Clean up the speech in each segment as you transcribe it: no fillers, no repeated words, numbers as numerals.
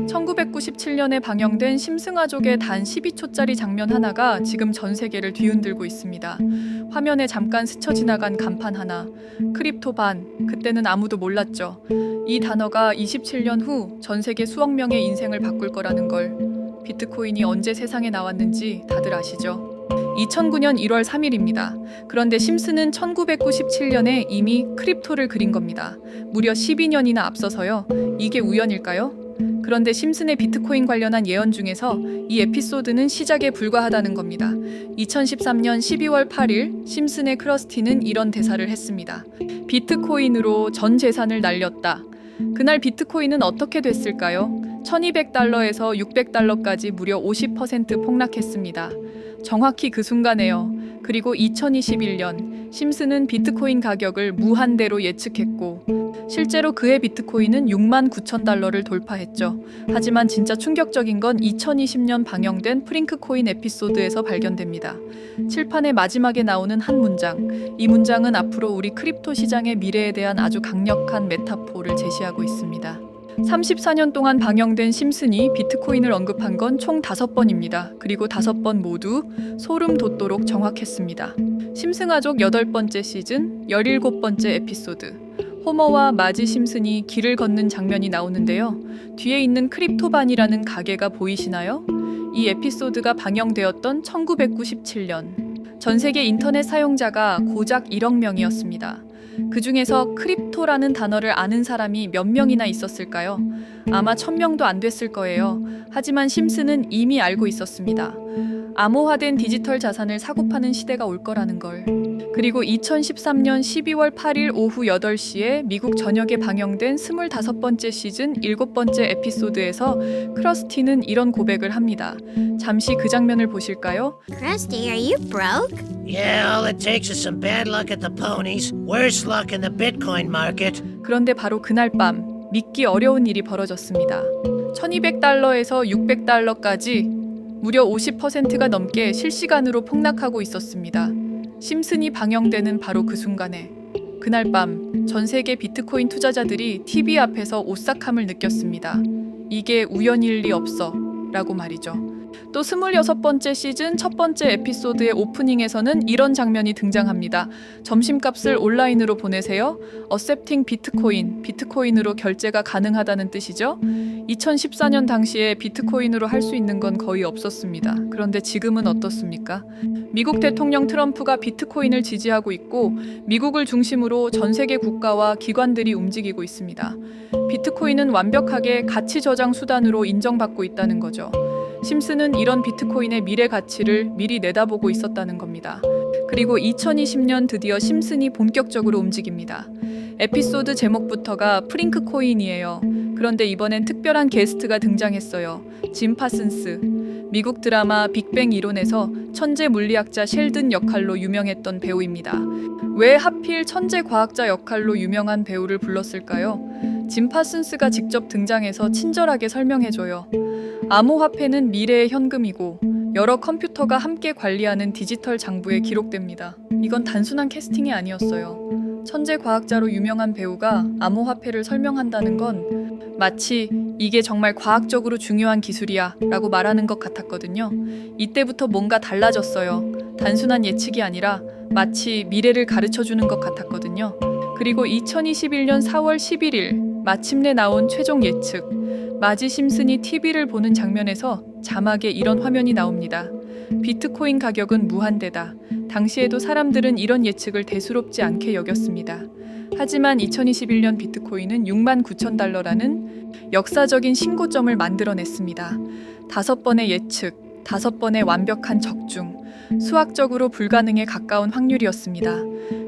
1997년에 방영된 심승아족의 단 12초짜리 장면 하나가 지금 전 세계를 뒤흔들고 있습니다. 화면에 잠깐 스쳐 지나간 간판 하나, 크립토반, 그때는 아무도 몰랐죠. 이 단어가 27년 후 전 세계 수억 명의 인생을 바꿀 거라는 걸. 비트코인이 언제 세상에 나왔는지 다들 아시죠? 2009년 1월 3일입니다. 그런데 심슨은 1997년에 이미 크립토를 그린 겁니다. 무려 12년이나 앞서서요. 이게 우연일까요? 그런데 심슨의 비트코인 관련한 예언 중에서 이 에피소드는 시작에 불과하다는 겁니다. 2013년 12월 8일 심슨의 크러스티는 이런 대사를 했습니다. 비트코인으로 전 재산을 날렸다. 그날 비트코인은 어떻게 됐을까요? 1200달러에서 600달러까지 무려 50% 폭락했습니다. 정확히 그 순간에요. 그리고 2021년 심슨은 비트코인 가격을 무한대로 예측했고 실제로 그의 비트코인은 6만 9천 달러를 돌파했죠. 하지만 진짜 충격적인 건 2020년 방영된 프링크코인 에피소드에서 발견됩니다. 칠판의 마지막에 나오는 한 문장. 이 문장은 앞으로 우리 크립토 시장의 미래에 대한 아주 강력한 메타포를 제시하고 있습니다. 34년 동안 방영된 심슨이 비트코인을 언급한 건 총 5번입니다. 그리고 5번 모두 소름 돋도록 정확했습니다. 심승아족 8번째 시즌 17번째 에피소드. 호머와 마지 심슨이 길을 걷는 장면이 나오는데요. 뒤에 있는 크립토반이라는 가게가 보이시나요? 이 에피소드가 방영되었던 1997년. 전 세계 인터넷 사용자가 고작 1억 명이었습니다. 그 중에서 크립토라는 단어를 아는 사람이 몇 명이나 있었을까요? 아마 1000명도 안 됐을 거예요. 하지만 심슨은 이미 알고 있었습니다. 암호화된 디지털 자산을 사고 파는 시대가 올 거라는 걸. 그리고 2013년 12월 8일 오후 8시에 미국 전역에 방영된 25번째 시즌 7번째 에피소드에서 크러스티는 이런 고백을 합니다. 잠시 그 장면을 보실까요? Krusty, are you broke? Yeah, all it takes is some bad luck at the ponies, worse luck in the Bitcoin market. 그런데 바로 그날 밤 믿기 어려운 일이 벌어졌습니다. 1200달러에서 600달러까지 무려 50%가 넘게 실시간으로 폭락하고 있었습니다. 심슨이 방영되는 바로 그 순간에 그날 밤 전 세계 비트코인 투자자들이 TV 앞에서 오싹함을 느꼈습니다. 이게 우연일 리 없어 라고 말이죠. 또 26번째 시즌 첫 번째 에피소드의 오프닝에서는 이런 장면이 등장합니다. 점심값을 온라인으로 보내세요. Accepting 비트코인, 비트코인으로 결제가 가능하다는 뜻이죠. 2014년 당시에 비트코인으로 할 수 있는 건 거의 없었습니다. 그런데 지금은 어떻습니까? 미국 대통령 트럼프가 비트코인을 지지하고 있고 미국을 중심으로 전 세계 국가와 기관들이 움직이고 있습니다. 비트코인은 완벽하게 가치 저장 수단으로 인정받고 있다는 거죠. 심슨은 이런 비트코인의 미래 가치를 미리 내다보고 있었다는 겁니다. 그리고 2020년 드디어 심슨이 본격적으로 움직입니다. 에피소드 제목부터가 프링크코인이에요. 그런데 이번엔 특별한 게스트가 등장했어요. 짐 파슨스. 미국 드라마 빅뱅 이론에서 천재 물리학자 셸든 역할로 유명했던 배우입니다. 왜 하필 천재 과학자 역할로 유명한 배우를 불렀을까요? 짐 파슨스가 직접 등장해서 친절하게 설명해줘요. 암호화폐는 미래의 현금이고 여러 컴퓨터가 함께 관리하는 디지털 장부에 기록됩니다. 이건 단순한 캐스팅이 아니었어요. 천재 과학자로 유명한 배우가 암호화폐를 설명한다는 건 마치 이게 정말 과학적으로 중요한 기술이야 라고 말하는 것 같았거든요. 이때부터 뭔가 달라졌어요. 단순한 예측이 아니라 마치 미래를 가르쳐주는 것 같았거든요. 그리고 2021년 4월 11일 마침내 나온 최종 예측. 마지 심슨이 TV를 보는 장면에서 자막에 이런 화면이 나옵니다. 비트코인 가격은 무한대다. 당시에도 사람들은 이런 예측을 대수롭지 않게 여겼습니다. 하지만 2021년 비트코인은 6만 9천 달러라는 역사적인 신고점을 만들어냈습니다. 5번의 예측, 5번의 완벽한 적중, 수학적으로 불가능에 가까운 확률이었습니다.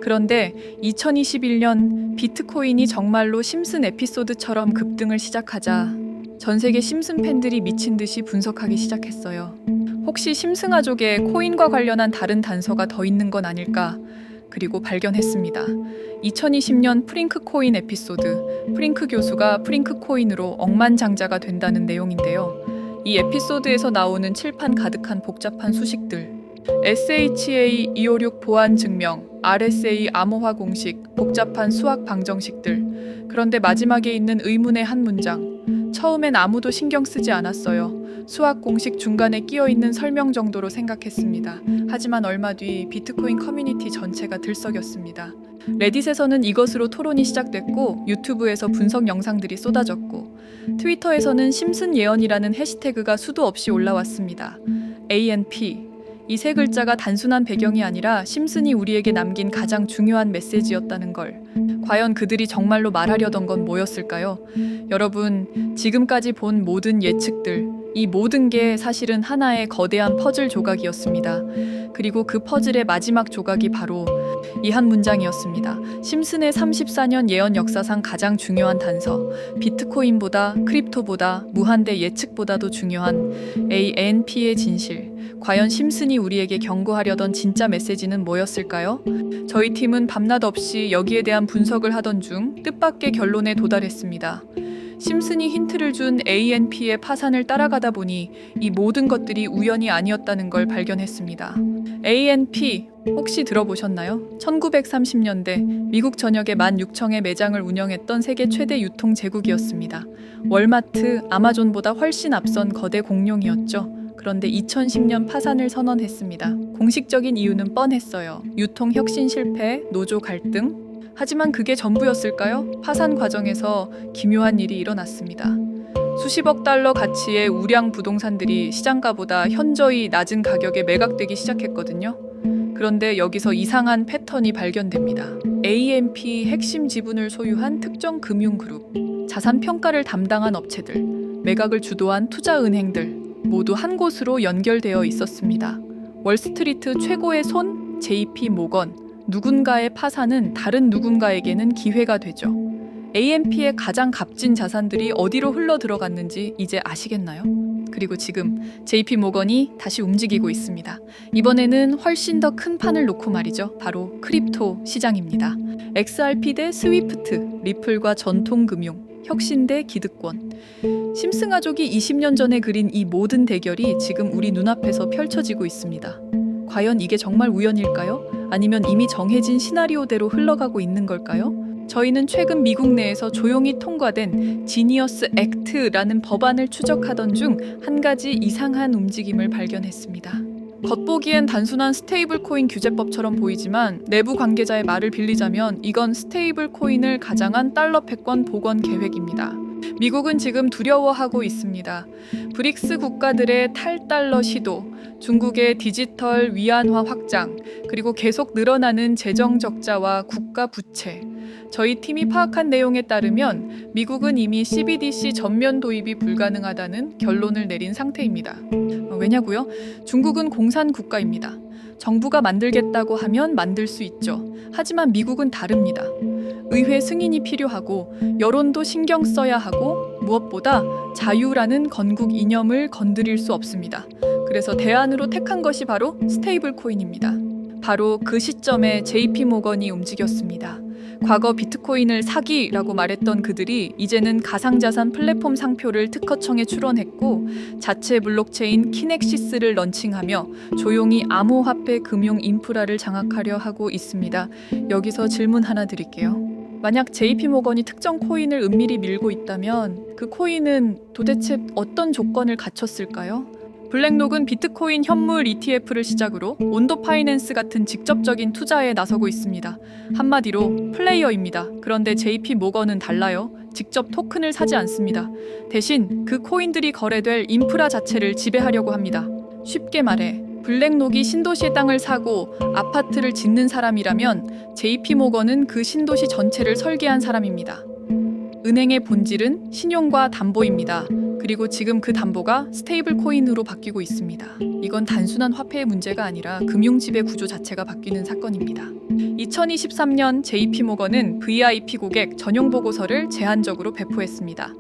그런데 2021년 비트코인이 정말로 심슨 에피소드처럼 급등을 시작하자 전 세계 심슨 팬들이 미친 듯이 분석하기 시작했어요. 혹시 심승아족에 코인과 관련한 다른 단서가 더 있는 건 아닐까? 그리고 발견했습니다. 2020년 프링크 코인 에피소드. 프링크 교수가 프링크 코인으로 억만장자가 된다는 내용인데요. 이 에피소드에서 나오는 칠판 가득한 복잡한 수식들. SHA-256 보안 증명, RSA 암호화 공식, 복잡한 수학 방정식들. 그런데 마지막에 있는 의문의 한 문장. 처음엔 아무도 신경 쓰지 않았어요. 수학 공식 중간에 끼어 있는 설명 정도로 생각했습니다. 하지만 얼마 뒤 비트코인 커뮤니티 전체가 들썩였습니다. 레딧에서는 이것으로 토론이 시작됐고, 유튜브에서 분석 영상들이 쏟아졌고, 트위터에서는 심슨 예언이라는 해시태그가 수도 없이 올라왔습니다. ANP. 이 세 글자가 단순한 배경이 아니라 심슨이 우리에게 남긴 가장 중요한 메시지였다는 걸. 과연 그들이 정말로 말하려던 건 뭐였을까요? 여러분, 지금까지 본 모든 예측들, 이 모든 게 사실은 하나의 거대한 퍼즐 조각이었습니다. 그리고 그 퍼즐의 마지막 조각이 바로 이 한 문장이었습니다. 심슨의 34년 예언 역사상 가장 중요한 단서. 비트코인보다, 크립토보다, 무한대 예측보다도 중요한 ANP의 진실. 과연 심슨이 우리에게 경고하려던 진짜 메시지는 뭐였을까요? 저희 팀은 밤낮 없이 여기에 대한 분석을 하던 중 뜻밖의 결론에 도달했습니다. 심슨이 힌트를 준 ANP의 파산을 따라가다 보니 이 모든 것들이 우연이 아니었다는 걸 발견했습니다. ANP 혹시 들어보셨나요? 1930년대 미국 전역에 16,000의 매장을 운영했던 세계 최대 유통 제국이었습니다. 월마트, 아마존보다 훨씬 앞선 거대 공룡이었죠. 그런데 2010년 파산을 선언했습니다. 공식적인 이유는 뻔했어요. 유통 혁신 실패, 노조 갈등. 하지만 그게 전부였을까요? 파산 과정에서 기묘한 일이 일어났습니다. 수십억 달러 가치의 우량 부동산들이 시장가보다 현저히 낮은 가격에 매각되기 시작했거든요. 그런데 여기서 이상한 패턴이 발견됩니다. ANP 핵심 지분을 소유한 특정 금융그룹, 자산 평가를 담당한 업체들, 매각을 주도한 투자은행들 모두 한 곳으로 연결되어 있었습니다. 월스트리트 최고의 손 JP 모건. 누군가의 파산은 다른 누군가에게는 기회가 되죠. ANP의 가장 값진 자산들이 어디로 흘러 들어갔는지 이제 아시겠나요? 그리고 지금 JP 모건이 다시 움직이고 있습니다. 이번에는 훨씬 더 큰 판을 놓고 말이죠. 바로 크립토 시장입니다. XRP 대 스위프트, 리플과 전통금융, 혁신 대 기득권. 심슨 가족이 20년 전에 그린 이 모든 대결이 지금 우리 눈앞에서 펼쳐지고 있습니다. 과연 이게 정말 우연일까요? 아니면 이미 정해진 시나리오대로 흘러가고 있는 걸까요? 저희는 최근 미국 내에서 조용히 통과된 지니어스 액트라는 법안을 추적하던 중 한 가지 이상한 움직임을 발견했습니다. 겉보기엔 단순한 스테이블 코인 규제법처럼 보이지만 내부 관계자의 말을 빌리자면 이건 스테이블 코인을 가장한 달러 패권 복원 계획입니다. 미국은 지금 두려워하고 있습니다. 브릭스 국가들의 탈달러 시도, 중국의 디지털 위안화 확장, 그리고 계속 늘어나는 재정 적자와 국가 부채. 저희 팀이 파악한 내용에 따르면 미국은 이미 CBDC 전면 도입이 불가능하다는 결론을 내린 상태입니다. 왜냐고요? 중국은 공산 국가입니다. 정부가 만들겠다고 하면 만들 수 있죠. 하지만 미국은 다릅니다. 의회 승인이 필요하고 여론도 신경 써야 하고 무엇보다 자유라는 건국 이념을 건드릴 수 없습니다. 그래서 대안으로 택한 것이 바로 스테이블 코인입니다. 바로 그 시점에 JP 모건이 움직였습니다. 과거 비트코인을 사기라고 말했던 그들이 이제는 가상자산 플랫폼 상표를 특허청에 출원했고 자체 블록체인 키넥시스를 런칭하며 조용히 암호화폐 금융 인프라를 장악하려 하고 있습니다. 여기서 질문 하나 드릴게요. 만약 JP모건이 특정 코인을 은밀히 밀고 있다면 그 코인은 도대체 어떤 조건을 갖췄을까요? 블랙록은 비트코인 현물 ETF를 시작으로 온도 파이낸스 같은 직접적인 투자에 나서고 있습니다. 한마디로 플레이어입니다. 그런데 JP모건은 달라요. 직접 토큰을 사지 않습니다. 대신 그 코인들이 거래될 인프라 자체를 지배하려고 합니다. 쉽게 말해 블랙록이 신도시의 땅을 사고 아파트를 짓는 사람이라면 JP모건은 그 신도시 전체를 설계한 사람입니다. 은행의 본질은 신용과 담보입니다. 그리고 지금 그 담보가 스테이블 코인으로 바뀌고 있습니다. 이건 단순한 화폐의 문제가 아니라 금융지배 구조 자체가 바뀌는 사건입니다. 2023년 JP모건은 VIP 고객 전용 보고서를 제한적으로 배포했습니다.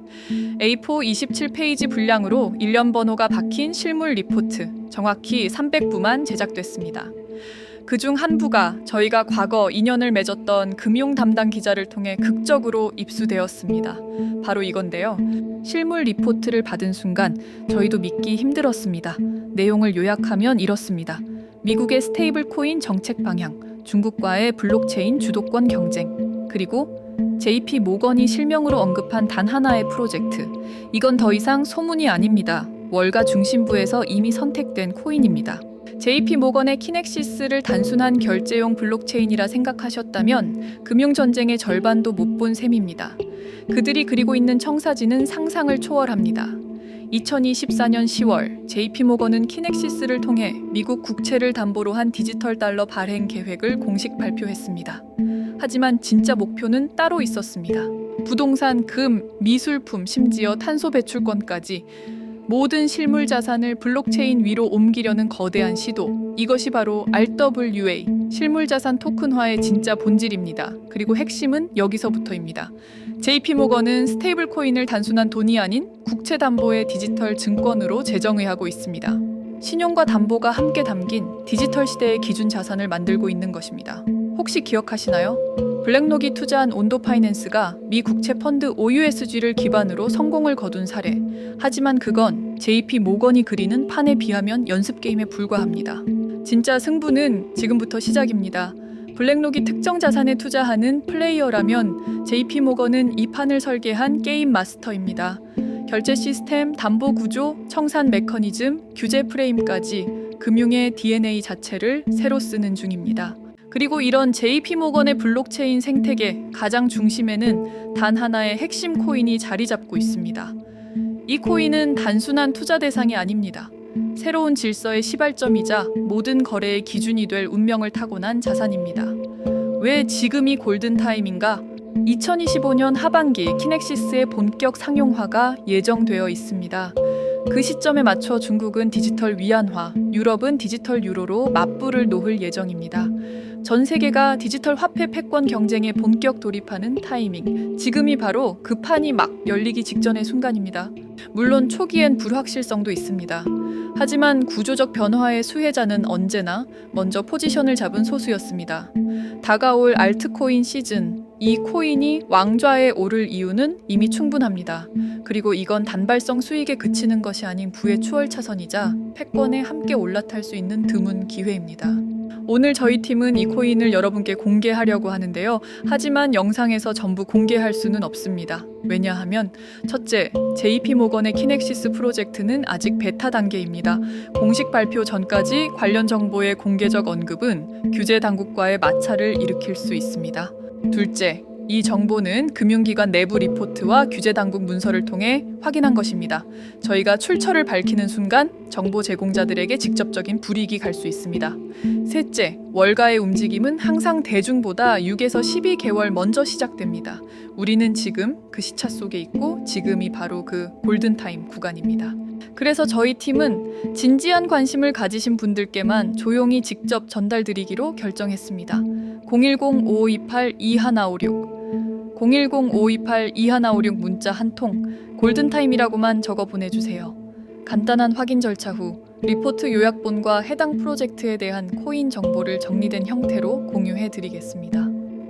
A4 27페이지 분량으로 일련 번호가 박힌 실물 리포트, 정확히 300부만 제작됐습니다. 그중 한 부가 저희가 과거 인연을 맺었던 금융 담당 기자를 통해 극적으로 입수되었습니다. 바로 이건데요. 실물 리포트를 받은 순간 저희도 믿기 힘들었습니다. 내용을 요약하면 이렇습니다. 미국의 스테이블 코인 정책 방향, 중국과의 블록체인 주도권 경쟁, 그리고 JP 모건이 실명으로 언급한 단 하나의 프로젝트. 이건 더 이상 소문이 아닙니다. 월가 중심부에서 이미 선택된 코인입니다. JP 모건의 키넥시스를 단순한 결제용 블록체인이라 생각하셨다면 금융전쟁의 절반도 못 본 셈입니다. 그들이 그리고 있는 청사진은 상상을 초월합니다. 2024년 10월 JP 모건은 키넥시스를 통해 미국 국채를 담보로 한 디지털 달러 발행 계획을 공식 발표했습니다. 하지만 진짜 목표는 따로 있었습니다. 부동산, 금, 미술품, 심지어 탄소 배출권까지 모든 실물 자산을 블록체인 위로 옮기려는 거대한 시도. 이것이 바로 RWA, 실물 자산 토큰화의 진짜 본질입니다. 그리고 핵심은 여기서부터입니다. JP 모건은 스테이블 코인을 단순한 돈이 아닌 국채 담보의 디지털 증권으로 재정의하고 있습니다. 신용과 담보가 함께 담긴 디지털 시대의 기준 자산을 만들고 있는 것입니다. 혹시 기억하시나요? 블랙록이 투자한 온도 파이낸스가 미 국채 펀드 OUSG를 기반으로 성공을 거둔 사례. 하지만 그건 JP 모건이 그리는 판에 비하면 연습 게임에 불과합니다. 진짜 승부는 지금부터 시작입니다. 블랙록이 특정 자산에 투자하는 플레이어라면 JP 모건은 이 판을 설계한 게임 마스터입니다. 결제 시스템, 담보 구조, 청산 메커니즘, 규제 프레임까지 금융의 DNA 자체를 새로 쓰는 중입니다. 그리고 이런 JP 모건의 블록체인 생태계 가장 중심에는 단 하나의 핵심 코인이 자리 잡고 있습니다. 이 코인은 단순한 투자 대상이 아닙니다. 새로운 질서의 시발점이자 모든 거래의 기준이 될 운명을 타고난 자산입니다. 왜 지금이 골든타임인가? 2025년 하반기 키넥시스의 본격 상용화가 예정되어 있습니다. 그 시점에 맞춰 중국은 디지털 위안화, 유럽은 디지털 유로로 맞불을 놓을 예정입니다. 전 세계가 디지털 화폐 패권 경쟁에 본격 돌입하는 타이밍. 지금이 바로 그 판이 막 열리기 직전의 순간입니다. 물론 초기엔 불확실성도 있습니다. 하지만 구조적 변화의 수혜자는 언제나 먼저 포지션을 잡은 소수였습니다. 다가올 알트코인 시즌, 이 코인이 왕좌에 오를 이유는 이미 충분합니다. 그리고 이건 단발성 수익에 그치는 것이 아닌 부의 추월차선이자 패권에 함께 올라탈 수 있는 드문 기회입니다. 오늘 저희 팀은 이 코인을 여러분께 공개하려고 하는데요. 하지만 영상에서 전부 공개할 수는 없습니다. 왜냐하면 첫째, JP 모건의 키넥시스 프로젝트는 아직 베타 단계입니다. 공식 발표 전까지 관련 정보의 공개적 언급은 규제 당국과의 마찰을 일으킬 수 있습니다. 둘째, 이 정보는 금융기관 내부 리포트와 규제 당국 문서를 통해 확인한 것입니다. 저희가 출처를 밝히는 순간 정보 제공자들에게 직접적인 불이익이 갈 수 있습니다. 셋째, 월가의 움직임은 항상 대중보다 6에서 12개월 먼저 시작됩니다. 우리는 지금 그 시차 속에 있고 지금이 바로 그 골든타임 구간입니다. 그래서 저희 팀은 진지한 관심을 가지신 분들께만 조용히 직접 전달드리기로 결정했습니다. 010-5528-2156 010-5528-2156 문자 한 통, 골든타임이라고만 적어 보내주세요. 간단한 확인 절차 후 리포트 요약본과 해당 프로젝트에 대한 코인 정보를 정리된 형태로 공유해드리겠습니다.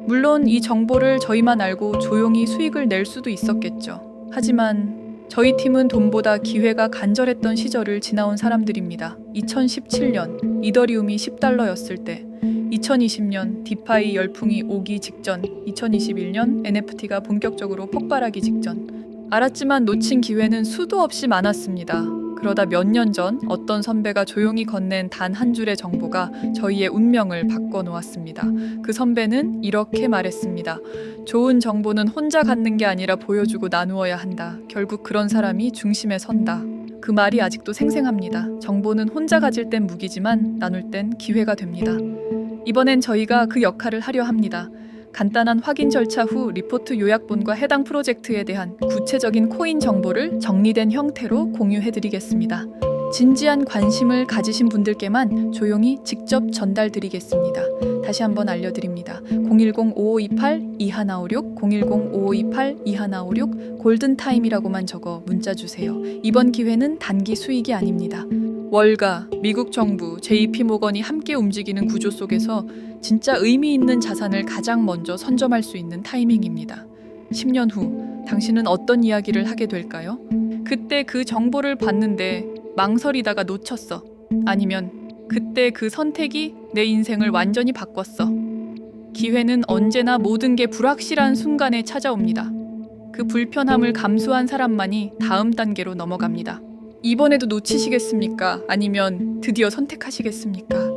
물론 이 정보를 저희만 알고 조용히 수익을 낼 수도 있었겠죠. 하지만 저희 팀은 돈보다 기회가 간절했던 시절을 지나온 사람들입니다. 2017년 이더리움이 $10였을 때, 2020년 디파이 열풍이 오기 직전, 2021년 NFT가 본격적으로 폭발하기 직전. 알았지만 놓친 기회는 수도 없이 많았습니다. 그러다 몇 년 전 어떤 선배가 조용히 건넨 단 한 줄의 정보가 저희의 운명을 바꿔놓았습니다. 그 선배는 이렇게 말했습니다. 좋은 정보는 혼자 갖는 게 아니라 보여주고 나누어야 한다. 결국 그런 사람이 중심에 선다. 그 말이 아직도 생생합니다. 정보는 혼자 가질 땐 무기지만 나눌 땐 기회가 됩니다. 이번엔 저희가 그 역할을 하려 합니다. 간단한 확인 절차 후 리포트 요약본과 해당 프로젝트에 대한 구체적인 코인 정보를 정리된 형태로 공유해드리겠습니다. 진지한 관심을 가지신 분들께만 조용히 직접 전달드리겠습니다. 다시 한번 알려드립니다. 010-5528-2156, 010-5528-2156 골든타임이라고만 적어 문자 주세요. 이번 기회는 단기 수익이 아닙니다. 월가, 미국 정부, JP 모건이 함께 움직이는 구조 속에서 진짜 의미 있는 자산을 가장 먼저 선점할 수 있는 타이밍입니다. 10년 후 당신은 어떤 이야기를 하게 될까요? 그때 그 정보를 봤는데 망설이다가 놓쳤어. 아니면 그때 그 선택이 내 인생을 완전히 바꿨어. 기회는 언제나 모든 게 불확실한 순간에 찾아옵니다. 그 불편함을 감수한 사람만이 다음 단계로 넘어갑니다. 이번에도 놓치시겠습니까? 아니면 드디어 선택하시겠습니까?